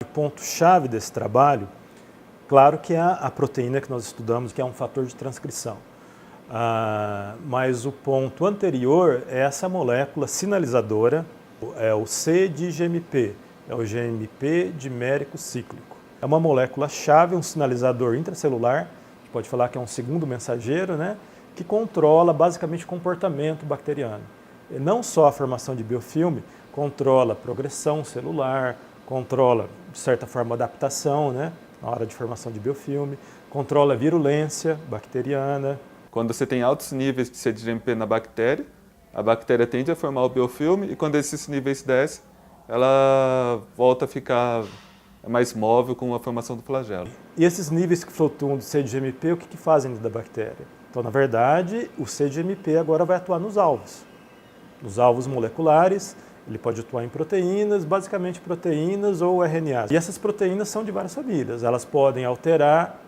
O ponto-chave desse trabalho, claro que é a proteína que nós estudamos, que é um fator de transcrição. Mas o ponto anterior é essa molécula sinalizadora, é o C de GMP, é o GMP dimérico cíclico. É uma molécula-chave, um sinalizador intracelular, a gente pode falar que é um segundo mensageiro, né, que controla basicamente o comportamento bacteriano. E não só a formação de biofilme, controla a progressão celular, controla, de certa forma, a adaptação, né, na hora de formação de biofilme, controla a virulência bacteriana. Quando você tem altos níveis de CDGMP na bactéria, a bactéria tende a formar o biofilme e quando esses níveis descem, ela volta a ficar mais móvel com a formação do flagelo. E esses níveis que flutuam do CDGMP, o que fazem dentro da bactéria? Então, na verdade, o CDGMP agora vai atuar nos alvos moleculares. Ele pode atuar em proteínas, basicamente proteínas ou RNAs. E essas proteínas são de várias famílias. Elas podem alterar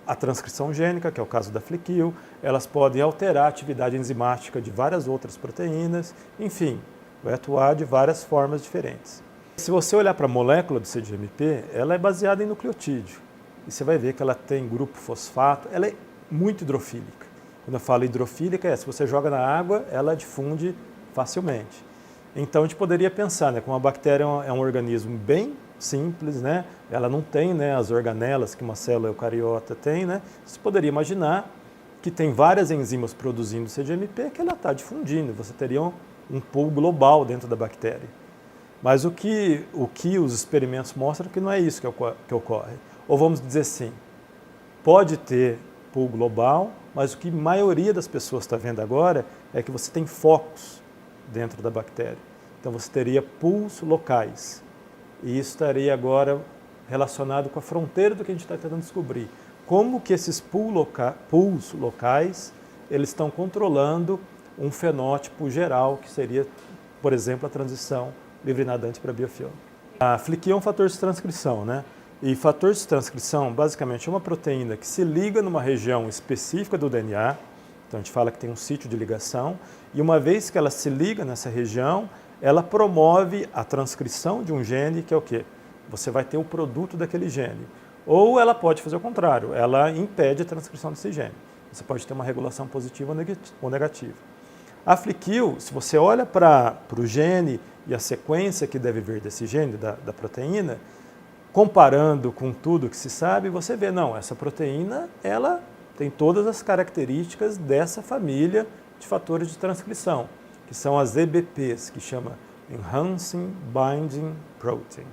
a transcrição gênica, que é o caso da Fliquil, elas podem alterar a atividade enzimática de várias outras proteínas, enfim, vai atuar de várias formas diferentes. Se você olhar para a molécula do CDGMP, ela é baseada em nucleotídeo. E você vai ver que ela tem grupo fosfato, ela é muito hidrofílica. Quando eu falo hidrofílica, se você joga na água, ela difunde facilmente. Então a gente poderia pensar, né, como a bactéria é um organismo bem simples, né, ela não tem, né, as organelas que uma célula eucariota tem, né, você poderia imaginar que tem várias enzimas produzindo CDGMP que ela está difundindo, você teria um pool global dentro da bactéria. Mas o que os experimentos mostram que não é isso que ocorre. Ou vamos dizer assim, pode ter pool global, mas o que a maioria das pessoas está vendo agora é que você tem focos dentro da bactéria. Então você teria pools locais. E isso estaria agora relacionado com a fronteira do que a gente está tentando descobrir. Como que esses pools locais eles estão controlando um fenótipo geral, que seria, por exemplo, a transição livre-nadante para biofilme. A Fliquil é um fator de transcrição, né? E fator de transcrição, basicamente, é uma proteína que se liga numa região específica do DNA, então a gente fala que tem um sítio de ligação, e uma vez que ela se liga nessa região, ela promove a transcrição de um gene, que é o quê? Você vai ter o produto daquele gene. Ou ela pode fazer o contrário, ela impede a transcrição desse gene. Você pode ter uma regulação positiva ou negativa. A Fliquil, se você olha para o gene e a sequência que deve vir desse gene, da proteína, comparando com tudo que se sabe, você vê, não, essa proteína, ela tem todas as características dessa família de fatores de transcrição, que são as EBPs, que chama Enhancing Binding Protein,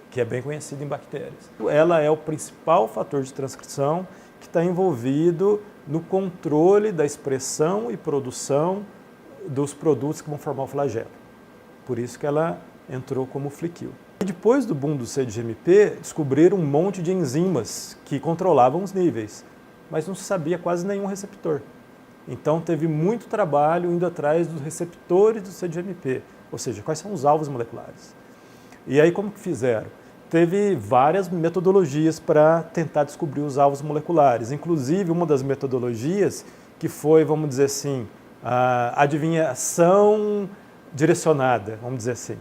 que é bem conhecido em bactérias. Ela é o principal fator de transcrição que está envolvido no controle da expressão e produção dos produtos que vão formar o flagelo. Por isso que ela entrou como Fliquil. E depois do boom do CDGMP, descobriram um monte de enzimas que controlavam os níveis, mas não se sabia quase nenhum receptor. Então teve muito trabalho indo atrás dos receptores do CDGMP, ou seja, quais são os alvos moleculares. E aí como que fizeram? Teve várias metodologias para tentar descobrir os alvos moleculares, inclusive uma das metodologias que foi, vamos dizer assim, a adivinhação direcionada, vamos dizer assim.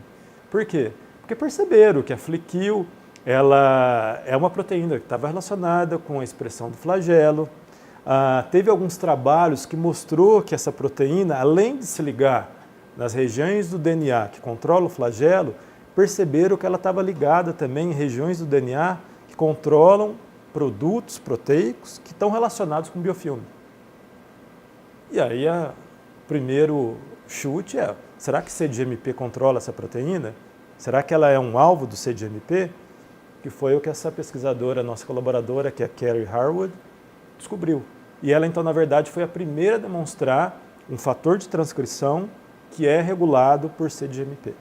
Por quê? Porque perceberam que a Fliquil ela é uma proteína que estava relacionada com a expressão do flagelo. Teve alguns trabalhos que mostrou que essa proteína, além de se ligar nas regiões do DNA que controlam o flagelo, perceberam que ela estava ligada também em regiões do DNA que controlam produtos proteicos que estão relacionados com biofilme. E aí o primeiro chute é, será que CDGMP controla essa proteína? Será que ela é um alvo do CDGMP? Que foi o que essa pesquisadora, nossa colaboradora, que é a Carrie Harwood, descobriu. E ela, então, na verdade, foi a primeira a demonstrar um fator de transcrição que é regulado por CDGMP.